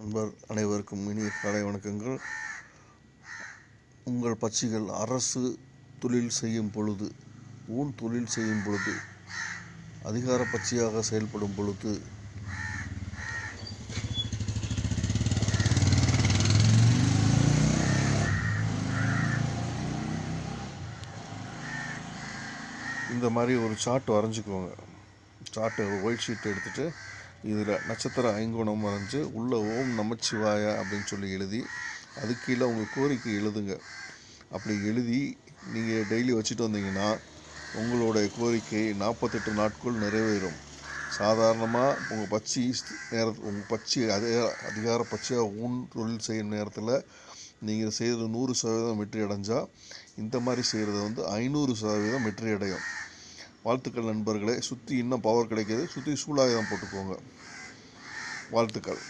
நண்பர் அனைவருக்கும் இனிய காலை வணக்கங்கள். உங்கள் பட்சிகள் அரசு தொழில் செய்யும் பொழுது, ஊன் தொழில் செய்யும் பொழுது, அதிகார பட்சியாக செயல்படும் பொழுது இந்த மாதிரி ஒரு சார்ட் வரைஞ்சிக்குவாங்க. சார்ட்டு ஒயிட் ஷீட் எடுத்துகிட்டு இதில் நட்சத்திர ஐங்கோணம் வரைஞ்சி உள்ள ஓம் நமச்சிவாய அப்படின்னு சொல்லி எழுதி அது கீழே உங்கள் கோரிக்கை எழுதுங்க. அப்படி எழுதி நீங்கள் டெய்லி வச்சுட்டு வந்தீங்கன்னா உங்களுடைய கோரிக்கை 48 நாட்கள் நிறைவேறும். சாதாரணமாக உங்கள் பட்சி அதிகார பட்சியாக ஊன் தொழில் செய்யும் நேரத்தில் நீங்கள் செய்கிறது 100% வெற்றி அடைஞ்சால் இந்த மாதிரி செய்கிறது 500% வெற்றி அடையும். வாழ்த்துக்கள் நண்பர்களே. சுற்றி இன்னும் பவர் கிடைக்கிது. சுற்றி சூலாயுதம் போட்டுக்கோங்க. வாழ்த்துக்கள்.